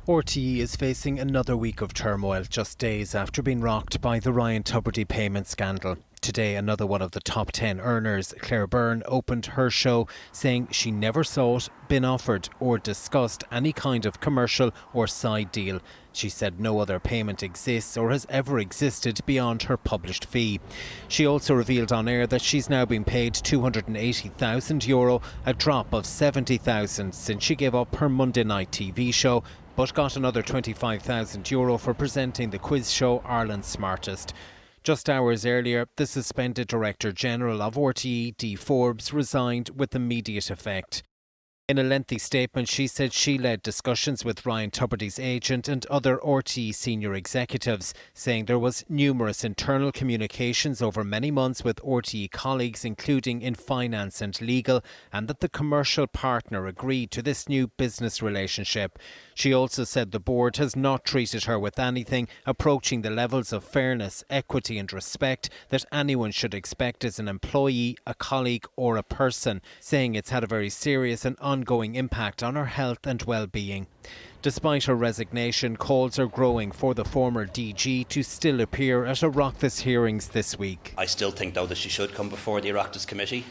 RTE is facing another week of turmoil just days after being rocked by the Ryan Tubridy payment scandal. Today, another one of the top 10 earners, Claire Byrne, opened her show saying she never sought, been offered or discussed any kind of commercial or side deal. She said no other payment exists or has ever existed beyond her published fee. She also revealed on air that she's now been paid €280,000, a drop of €70,000 since she gave up her Monday night TV show, but got another €25,000 for presenting the quiz show Ireland's Smartest. Just hours earlier, the suspended Director General of RTE, Dee Forbes, resigned with immediate effect. In a lengthy statement, she said she led discussions with Ryan Tubridy's agent and other RTE senior executives, saying there was numerous internal communications over many months with RTE colleagues, including in finance and legal, and that the commercial partner agreed to this new business relationship. She also said the board has not treated her with anything approaching the levels of fairness, equity and respect that anyone should expect as an employee, a colleague or a person, saying it's had a very serious and ongoing impact on her health and well-being. Despite her resignation, calls are growing for the former DG to still appear at Oireachtas hearings this week. I still think, though, that she should come before the Oireachtas Committee.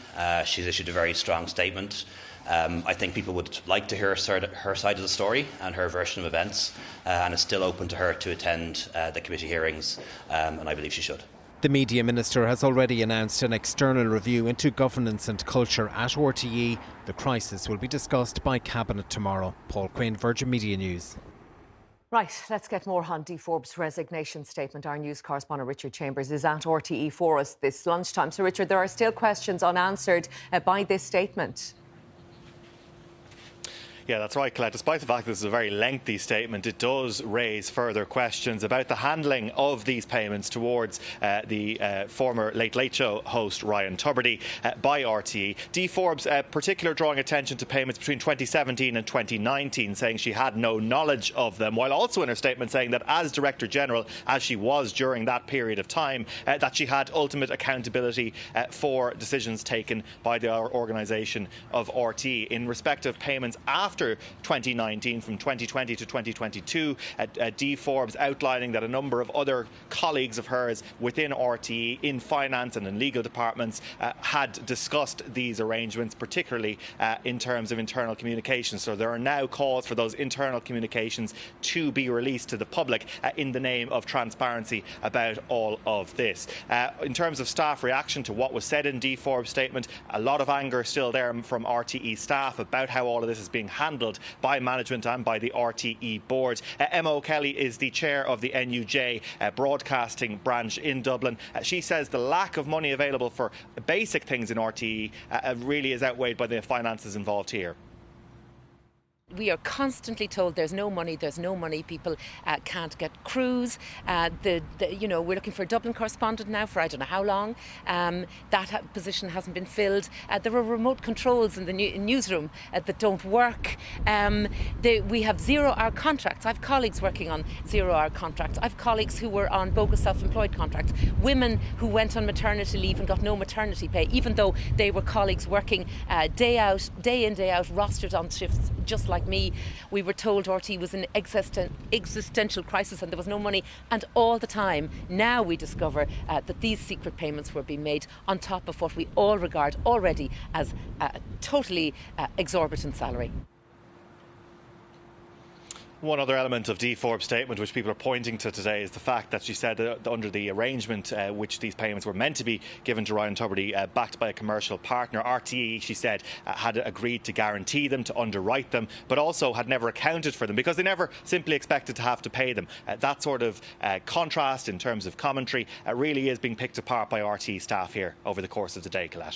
She's issued a very strong statement. I think people would like to hear her side of the story and her version of events, and it's still open to her to attend the committee hearings, and I believe she should. The Media Minister has already announced an external review into governance and culture at RTE. The crisis will be discussed by Cabinet tomorrow. Paul Quinn, Virgin Media News. Right, let's get more on Dee Forbes' resignation statement. Our news correspondent Richard Chambers is at RTE for us this lunchtime. So, Richard, there are still questions unanswered by this statement. Yeah, that's right, Colette. Despite the fact this is a very lengthy statement, it does raise further questions about the handling of these payments towards the former Late Late Show host Ryan Tubridy by RTE. Dee Forbes, particular drawing attention to payments between 2017 and 2019, saying she had no knowledge of them, while also in her statement saying that as Director General, as she was during that period of time, that she had ultimate accountability for decisions taken by the organisation of RTE. In respect of payments after 2019, from 2020 to 2022, Dee Forbes outlining that a number of other colleagues of hers within RTE in finance and in legal departments had discussed these arrangements, particularly in terms of internal communications. So there are now calls for those internal communications to be released to the public in the name of transparency about all of this. In terms of staff reaction to what was said in Dee Forbes' statement, a lot of anger still there from RTE staff about how all of this is being handled by management and by the RTE board. Emma O'Kelly is the chair of the NUJ broadcasting branch in Dublin. She says the lack of money available for basic things in RTE really is outweighed by the finances involved here. We are constantly told there's no money, people can't get crews. We're looking for a Dublin correspondent now for I don't know how long. That position hasn't been filled. There are remote controls in the newsroom that don't work. We have 0-hour contracts. I have colleagues working on 0-hour contracts. I have colleagues who were on bogus self-employed contracts. Women who went on maternity leave and got no maternity pay, even though they were colleagues working day in, day out, rostered on shifts just like me. We were told RT was in existential crisis and there was no money, and all the time now we discover that these secret payments were being made on top of what we all regard already as a totally exorbitant salary. One other element of Dee Forbes' statement which people are pointing to today is the fact that she said that under the arrangement which these payments were meant to be given to Ryan Tubridy, backed by a commercial partner, RTE, she said, had agreed to guarantee them, to underwrite them, but also had never accounted for them because they never simply expected to have to pay them. That sort of contrast in terms of commentary really is being picked apart by RTE staff here over the course of the day, Colette.